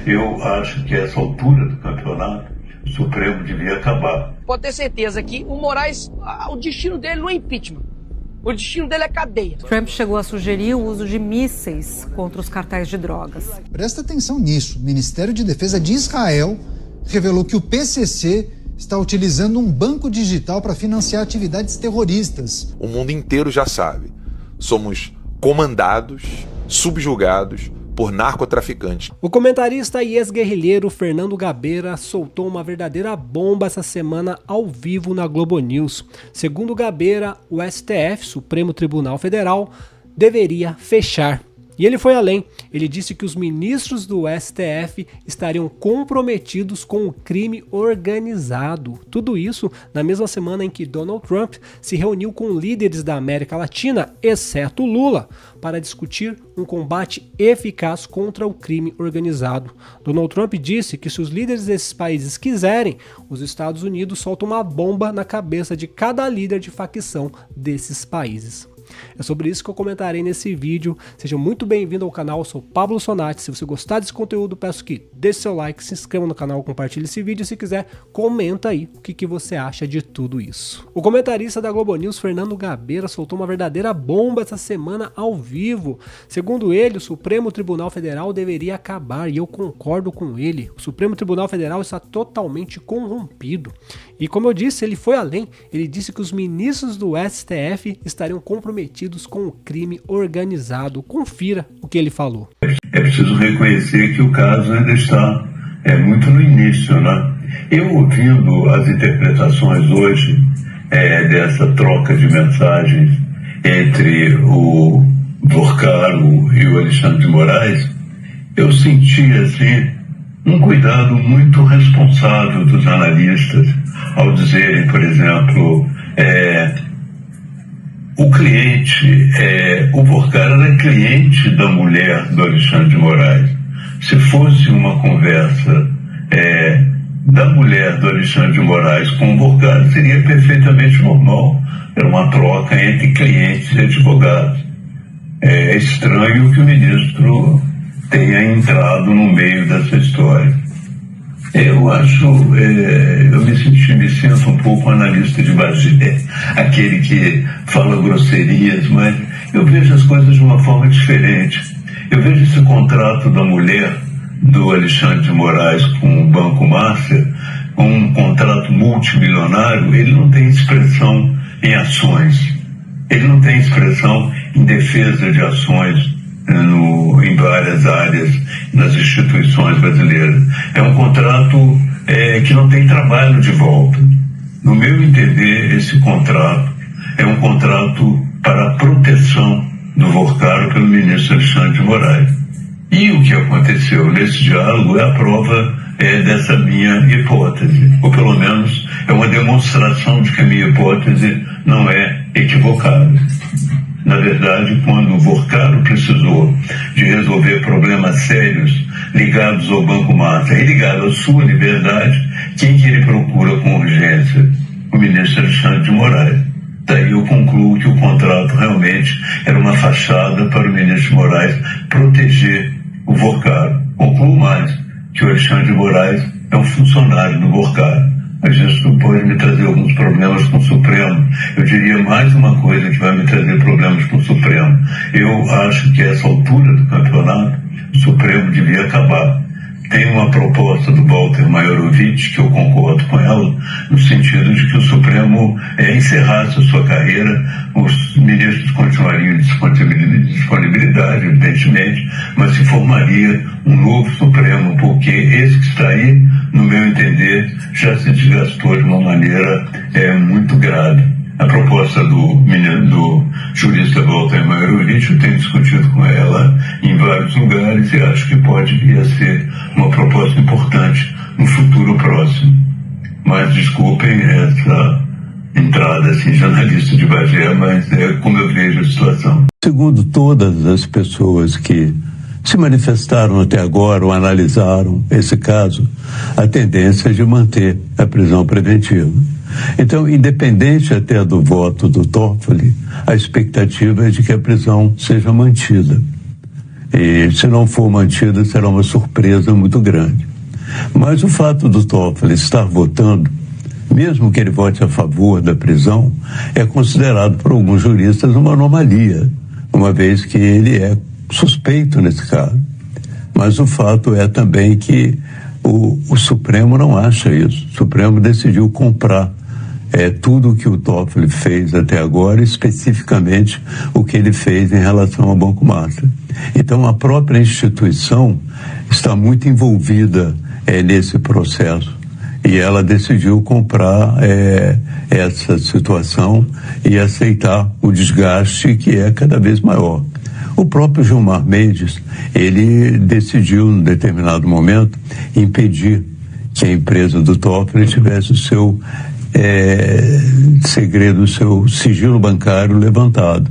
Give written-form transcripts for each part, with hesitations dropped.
Eu acho que a essa altura do campeonato, o Supremo devia acabar. Pode ter certeza que o Moraes, o destino dele não é impeachment. O destino dele é cadeia. Trump chegou a sugerir o uso de mísseis contra os cartéis de drogas. Presta atenção nisso. O Ministério de Defesa de Israel revelou que o PCC está utilizando um banco digital para financiar atividades terroristas. O mundo inteiro já sabe. Somos comandados, subjugados por narcotraficantes. O comentarista e ex-guerrilheiro Fernando Gabeira soltou uma verdadeira bomba essa semana ao vivo na Globo News. Segundo Gabeira, o STF, Supremo Tribunal Federal, deveria fechar. E ele foi além. Ele disse que os ministros do STF estariam comprometidos com o crime organizado. Tudo isso na mesma semana em que Donald Trump se reuniu com líderes da América Latina, exceto Lula, para discutir um combate eficaz contra o crime organizado. Donald Trump disse que se os líderes desses países quiserem, os Estados Unidos soltam uma bomba na cabeça de cada líder de facção desses países. É sobre isso que eu comentarei nesse vídeo. Seja muito bem-vindo ao canal, eu sou Pablo Sonati. Se você gostar desse conteúdo, peço que deixe seu like, se inscreva no canal, compartilhe esse vídeo e se quiser, comenta aí o que você acha de tudo isso. O comentarista da Globo News, Fernando Gabeira, soltou uma verdadeira bomba essa semana ao vivo. Segundo ele, o Supremo Tribunal Federal deveria acabar e eu concordo com ele. O Supremo Tribunal Federal está totalmente corrompido. E como eu disse, ele foi além. Ele disse que os ministros do STF estariam comprometidos com o crime organizado. Confira o que ele falou. É preciso reconhecer que o caso ainda está muito no início, né? Eu ouvindo as interpretações hoje dessa troca de mensagens entre o Vorcaro e o Alexandre de Moraes, eu senti assim um cuidado muito responsável dos analistas ao dizerem, por exemplo, o cliente, o Vorcaro era cliente da mulher do Alexandre de Moraes. Se fosse uma conversa da mulher do Alexandre de Moraes com o Vorcaro, seria perfeitamente normal. Era uma troca entre clientes e advogados. É estranho que o ministro tenha entrado no meio dessa história. Eu acho, eu me sinto um pouco analista de Bagé, aquele que fala grosserias, mas eu vejo as coisas de uma forma diferente. Eu vejo esse contrato da mulher do Alexandre de Moraes com o Banco Master, um contrato multimilionário. Ele não tem expressão em ações, ele não tem expressão em defesa de ações em várias áreas nas instituições brasileiras. É um contrato que não tem trabalho de volta. No meu entender, esse contrato é um contrato para a proteção do Vorcaro pelo ministro Alexandre de Moraes. E o que aconteceu nesse diálogo é a prova dessa minha hipótese, ou pelo menos é uma demonstração de que a minha hipótese não é equivocada. Na verdade, quando o Vorcaro precisou de resolver problemas sérios ligados ao Banco Master e ligados à sua liberdade, quem que ele procura com urgência? O ministro Alexandre de Moraes. Daí eu concluo que o contrato realmente era uma fachada para o ministro de Moraes proteger o Vorcaro. Concluo mais, que o Alexandre de Moraes é um funcionário do Vorcaro. Mas isso pode me trazer alguns problemas com o Supremo. Eu diria mais uma coisa que vai me trazer problemas com o Supremo. Eu acho que a essa altura do campeonato, o Supremo devia acabar. Tem uma proposta do Walter Maiorovitch, que eu concordo com ela, no sentido de que o Supremo encerrasse a sua carreira, os ministros continuariam em disponibilidade, evidentemente, mas se formaria um novo Supremo, porque esse que está aí, no meu entender, já se desgastou de uma maneira muito grave. A proposta do jurista Walter Maiorovitch, eu tenho discutido com ela em vários lugares e acho que pode vir a ser uma proposta importante no futuro próximo. Mas desculpem essa entrada assim, jornalista de Bagé, mas é como eu vejo a situação. Segundo todas as pessoas que se manifestaram até agora ou analisaram esse caso, a tendência é de manter a prisão preventiva. Então, independente até do voto do Toffoli, a expectativa é de que a prisão seja mantida. E se não for mantida, será uma surpresa muito grande. Mas o fato do Toffoli estar votando, mesmo que ele vote a favor da prisão, é considerado por alguns juristas uma anomalia, uma vez que ele é suspeito nesse caso. Mas o fato é também que o Supremo não acha isso. O Supremo decidiu comprar tudo o que o Toffoli fez até agora, especificamente o que ele fez em relação ao Banco Master. Então, a própria instituição está muito envolvida nesse processo e ela decidiu comprar essa situação e aceitar o desgaste que é cada vez maior. O próprio Gilmar Mendes, ele decidiu, em determinado momento, impedir que a empresa do Toffoli tivesse o seu segredo, o seu sigilo bancário levantado.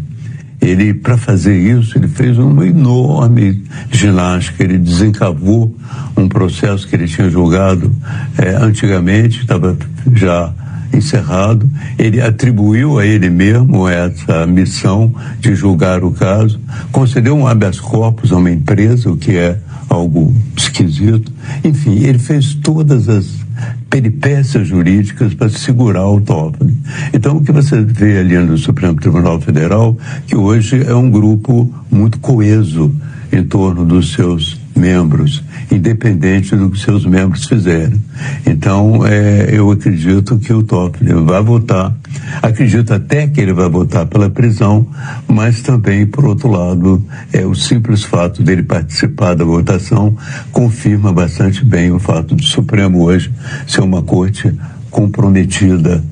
Ele, para fazer isso, ele fez uma enorme ginástica, ele desencavou um processo que ele tinha julgado antigamente, estava já encerrado, ele atribuiu a ele mesmo essa missão de julgar o caso, concedeu um habeas corpus a uma empresa, o que é algo esquisito. Enfim, ele fez todas as peripécias jurídicas para segurar o Toffoli. Então, o que você vê ali no Supremo Tribunal Federal, que hoje é um grupo muito coeso em torno dos seus membros, independente do que seus membros fizerem. Então, eu acredito que o Toffoli vai votar, acredito até que ele vai votar pela prisão, mas também, por outro lado, o simples fato dele participar da votação confirma bastante bem o fato do Supremo hoje ser uma corte comprometida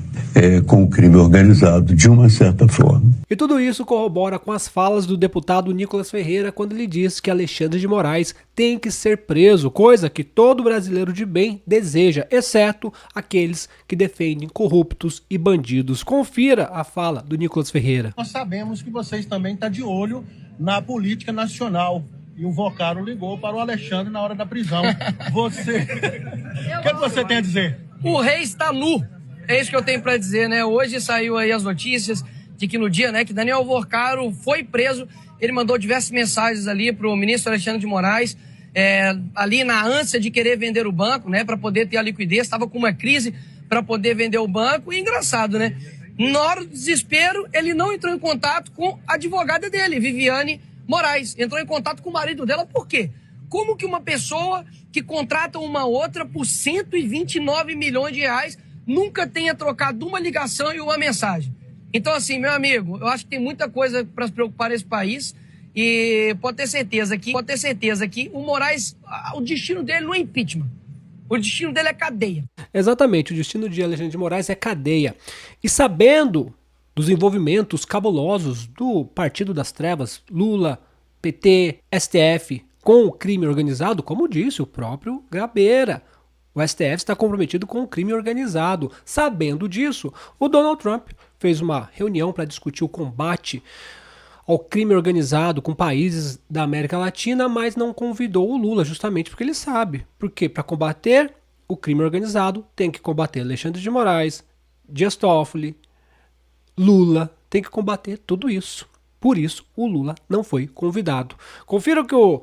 com o crime organizado, de uma certa forma. E tudo isso corrobora com as falas do deputado Nicolas Ferreira quando ele disse que Alexandre de Moraes tem que ser preso, coisa que todo brasileiro de bem deseja, exceto aqueles que defendem corruptos e bandidos. Confira a fala do Nicolas Ferreira. Nós sabemos que vocês também estão de olho na política nacional. E o Vocaro ligou para o Alexandre na hora da prisão. O que você tem a dizer? O rei está nu. É isso que eu tenho para dizer, né? Hoje saiu aí as notícias de que no dia, né, que Daniel Vocaro foi preso, ele mandou diversas mensagens ali para o ministro Alexandre de Moraes, ali na ânsia de querer vender o banco, né, para poder ter a liquidez, estava com uma crise para poder vender o banco. E engraçado, né? Na hora do desespero, ele não entrou em contato com a advogada dele, Viviane Moraes. Entrou em contato com o marido dela, por quê? Como que uma pessoa que contrata uma outra por 129 milhões de reais nunca tenha trocado uma ligação e uma mensagem? Então, assim, meu amigo, eu acho que tem muita coisa para se preocupar nesse país e pode ter certeza que o Moraes, o destino dele não é impeachment. O destino dele é cadeia. Exatamente, o destino de Alexandre de Moraes é cadeia. E sabendo dos envolvimentos cabulosos do Partido das Trevas, Lula, PT, STF, com o crime organizado, como disse o próprio Gabeira, o STF está comprometido com o crime organizado. Sabendo disso, o Donald Trump fez uma reunião para discutir o combate ao crime organizado com países da América Latina, mas não convidou o Lula, justamente porque ele sabe. Porque para combater o crime organizado, tem que combater Alexandre de Moraes, Dias Toffoli, Lula, tem que combater tudo isso. Por isso, o Lula não foi convidado. Confira o que o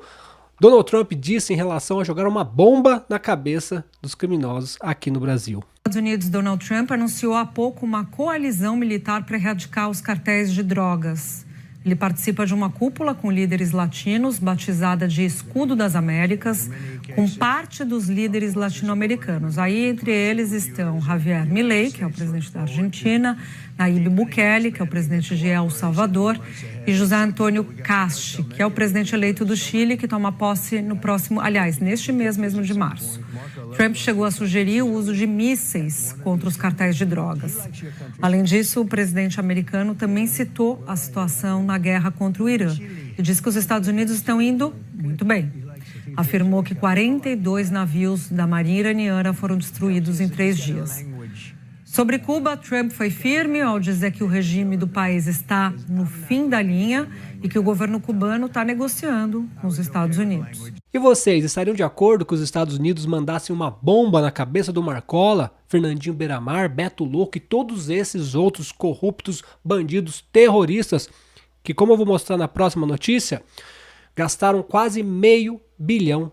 Donald Trump disse em relação a jogar uma bomba na cabeça dos criminosos aqui no Brasil. Estados Unidos, Donald Trump anunciou há pouco uma coalizão militar para erradicar os cartéis de drogas. Ele participa de uma cúpula com líderes latinos, batizada de Escudo das Américas, com parte dos líderes latino-americanos. Aí, entre eles, estão Javier Milei, que é o presidente da Argentina, Nayib Bukele, que é o presidente de El Salvador, e José Antônio Cast, que é o presidente eleito do Chile, que toma posse neste mês mesmo de março. Trump chegou a sugerir o uso de mísseis contra os cartéis de drogas. Além disso, o presidente americano também citou a situação na guerra contra o Irã e disse que os Estados Unidos estão indo muito bem. Afirmou que 42 navios da marinha iraniana foram destruídos em 3 dias. Sobre Cuba, Trump foi firme ao dizer que o regime do país está no fim da linha e que o governo cubano está negociando com os Estados Unidos. E vocês estariam de acordo que os Estados Unidos mandassem uma bomba na cabeça do Marcola, Fernandinho Beiramar, Beto Louco e todos esses outros corruptos, bandidos, terroristas, que, como eu vou mostrar na próxima notícia, gastaram quase R$500 bilhão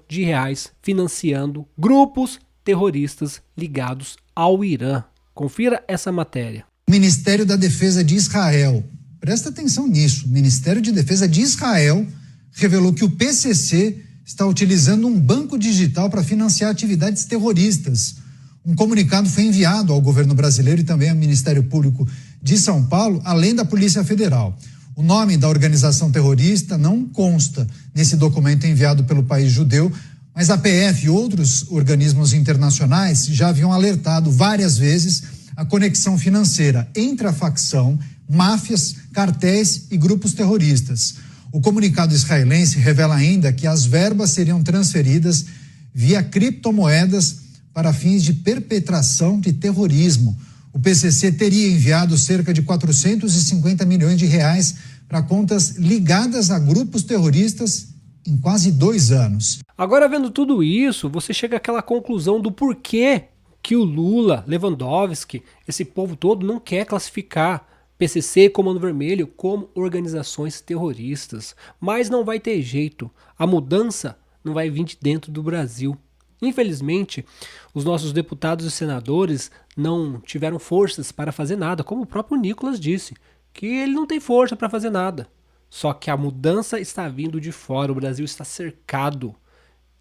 financiando grupos terroristas ligados ao Irã. Confira essa matéria. O Ministério da Defesa de Israel, presta atenção nisso, o Ministério de Defesa de Israel revelou que o PCC está utilizando um banco digital para financiar atividades terroristas. Um comunicado foi enviado ao governo brasileiro e também ao Ministério Público de São Paulo, além da Polícia Federal. O nome da organização terrorista não consta nesse documento enviado pelo país judeu, mas a PF e outros organismos internacionais já haviam alertado várias vezes a conexão financeira entre a facção, máfias, cartéis e grupos terroristas. O comunicado israelense revela ainda que as verbas seriam transferidas via criptomoedas para fins de perpetração de terrorismo. O PCC teria enviado cerca de R$450 milhões para contas ligadas a grupos terroristas em quase 2 anos. Agora, vendo tudo isso, você chega àquela conclusão do porquê que o Lula, Lewandowski, esse povo todo não quer classificar PCC e Comando Vermelho como organizações terroristas. Mas não vai ter jeito. A mudança não vai vir de dentro do Brasil. Infelizmente, os nossos deputados e senadores não tiveram forças para fazer nada, como o próprio Nicolas disse, que ele não tem força para fazer nada. Só que a mudança está vindo de fora, o Brasil está cercado.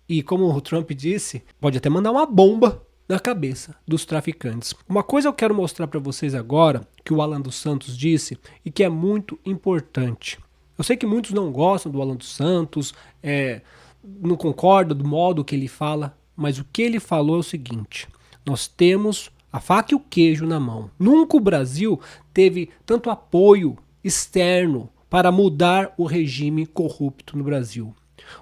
E como o Trump disse, pode até mandar uma bomba na cabeça dos traficantes. Uma coisa eu quero mostrar para vocês agora, que o Alan dos Santos disse, e que é muito importante. Eu sei que muitos não gostam do Alan dos Santos, não concordam do modo que ele fala, mas o que ele falou é o seguinte: nós temos a faca e o queijo na mão. Nunca o Brasil teve tanto apoio externo para mudar o regime corrupto no Brasil.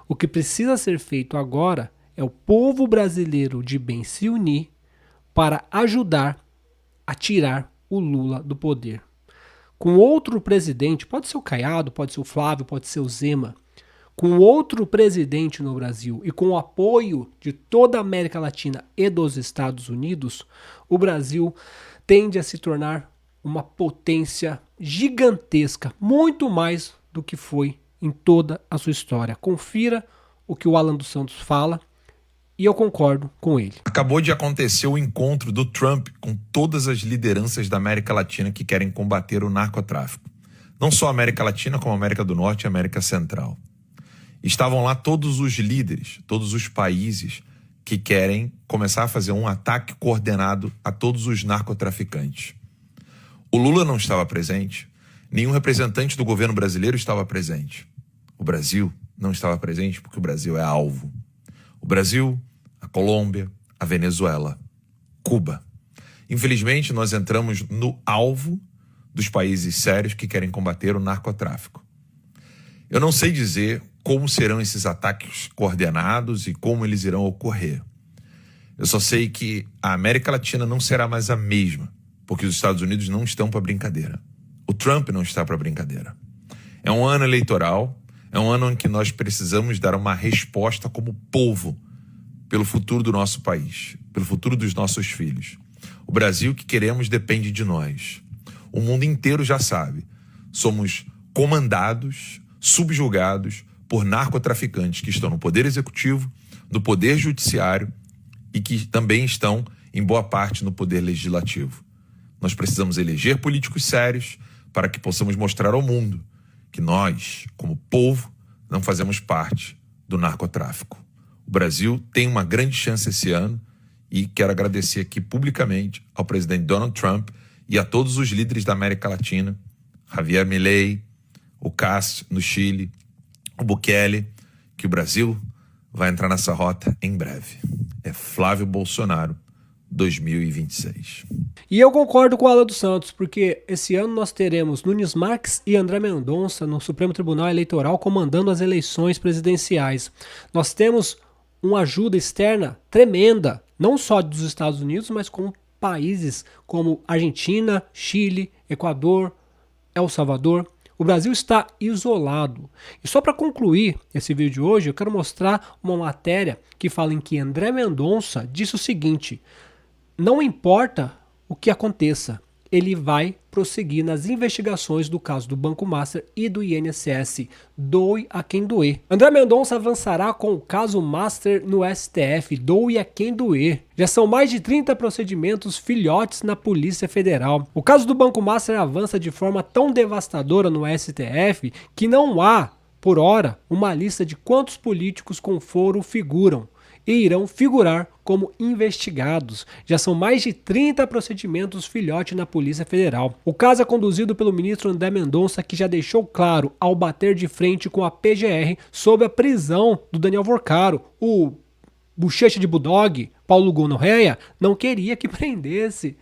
O que precisa ser feito agora é o povo brasileiro de bem se unir para ajudar a tirar o Lula do poder. Com outro presidente, pode ser o Caiado, pode ser o Flávio, pode ser o Zema, com outro presidente no Brasil e com o apoio de toda a América Latina e dos Estados Unidos, o Brasil tende a se tornar uma potência gigantesca, muito mais do que foi em toda a sua história. Confira o que o Alan dos Santos fala e eu concordo com ele. Acabou de acontecer o encontro do Trump com todas as lideranças da América Latina que querem combater o narcotráfico. Não só a América Latina, como a América do Norte e a América Central. Estavam lá todos os líderes, todos os países que querem começar a fazer um ataque coordenado a todos os narcotraficantes. O Lula não estava presente, nenhum representante do governo brasileiro estava presente. O Brasil não estava presente porque o Brasil é alvo. O Brasil, a Colômbia, a Venezuela, Cuba. Infelizmente, nós entramos no alvo dos países sérios que querem combater o narcotráfico. Eu não sei dizer como serão esses ataques coordenados e como eles irão ocorrer. Eu só sei que a América Latina não será mais a mesma, porque os Estados Unidos não estão para brincadeira. O Trump não está para brincadeira. É um ano eleitoral, é um ano em que nós precisamos dar uma resposta como povo pelo futuro do nosso país, pelo futuro dos nossos filhos. O Brasil que queremos depende de nós. O mundo inteiro já sabe. Somos comandados, subjugados por narcotraficantes que estão no poder executivo, no poder judiciário e que também estão, em boa parte, no poder legislativo. Nós precisamos eleger políticos sérios para que possamos mostrar ao mundo que nós, como povo, não fazemos parte do narcotráfico. O Brasil tem uma grande chance esse ano e quero agradecer aqui publicamente ao presidente Donald Trump e a todos os líderes da América Latina, Javier Milei, o Castro no Chile, o Bukele, que o Brasil vai entrar nessa rota em breve. É Flávio Bolsonaro 2026. E eu concordo com o Alan dos Santos, porque esse ano nós teremos Nunes Marques e André Mendonça no Supremo Tribunal Eleitoral comandando as eleições presidenciais. Nós temos uma ajuda externa tremenda, não só dos Estados Unidos, mas com países como Argentina, Chile, Equador, El Salvador. O Brasil está isolado. E só para concluir esse vídeo de hoje, eu quero mostrar uma matéria que fala em que André Mendonça disse o seguinte: não importa o que aconteça, ele vai prosseguir nas investigações do caso do Banco Master e do INSS. Doe a quem doer. André Mendonça avançará com o caso Master no STF. Doe a quem doer. Já são mais de 30 procedimentos filhotes na Polícia Federal. O caso do Banco Master avança de forma tão devastadora no STF que não há, por hora, uma lista de quantos políticos com foro figuram e irão figurar como investigados. Já são mais de 30 procedimentos filhote na Polícia Federal. O caso é conduzido pelo ministro André Mendonça, que já deixou claro ao bater de frente com a PGR sobre a prisão do Daniel Vorcaro. O bochecha de bulldog, Paulo Gonorreia, não queria que prendesse.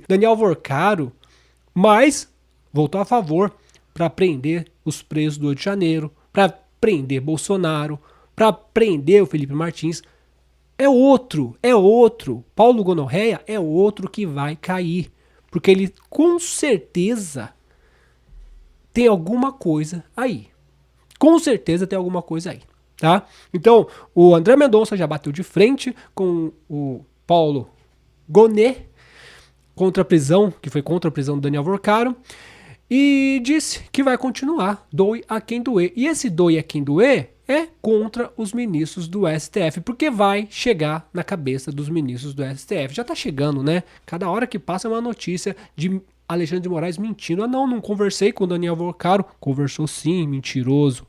Daniel Vorcaro, mas votou a favor para prender os presos do Rio de Janeiro, para prender Bolsonaro, para prender o Felipe Martins. É outro. Paulo Gonorreia é outro que vai cair. Porque ele com certeza tem alguma coisa aí. Tá? Então, o André Mendonça já bateu de frente com o Paulo Gonet contra a prisão do Daniel Vorcaro. E disse que vai continuar. Doe a quem doer. E esse doe a quem doer é contra os ministros do STF, porque vai chegar na cabeça dos ministros do STF. Já tá chegando, né? Cada hora que passa é uma notícia de Alexandre de Moraes mentindo. Não conversei com o Daniel Vorcaro. Conversou sim, mentiroso,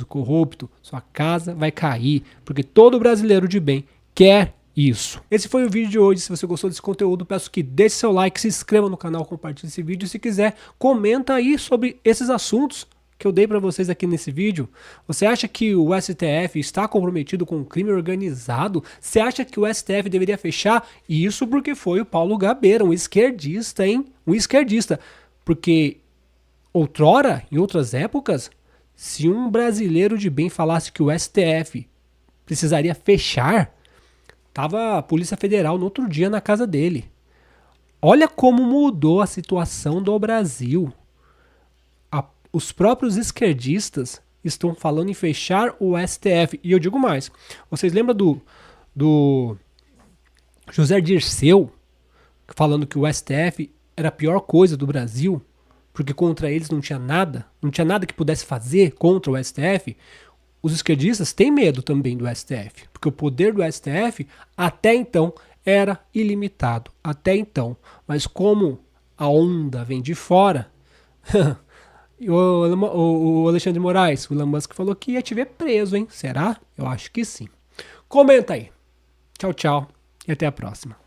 corrupto. Sua casa vai cair, porque todo brasileiro de bem quer isso. Esse foi o vídeo de hoje. Se você gostou desse conteúdo, peço que deixe seu like, se inscreva no canal, compartilhe esse vídeo. Se quiser, comenta aí sobre esses assuntos que eu dei para vocês aqui nesse vídeo. Você acha que o STF está comprometido com o crime organizado? Você acha que o STF deveria fechar? Isso porque foi o Paulo Gabeira, um esquerdista, hein? Um esquerdista. Porque outrora, em outras épocas, se um brasileiro de bem falasse que o STF precisaria fechar, tava a Polícia Federal no outro dia na casa dele. Olha como mudou a situação do Brasil. Os próprios esquerdistas estão falando em fechar o STF. E eu digo mais. Vocês lembram do José Dirceu falando que o STF era a pior coisa do Brasil, porque contra eles não tinha nada que pudesse fazer contra o STF? Os esquerdistas têm medo também do STF, porque o poder do STF até então era ilimitado. Até então. Mas como a onda vem de fora... O Alexandre de Moraes, o Elon Musk falou que ia te ver preso, hein? Será? Eu acho que sim. Comenta aí. Tchau, tchau e até a próxima.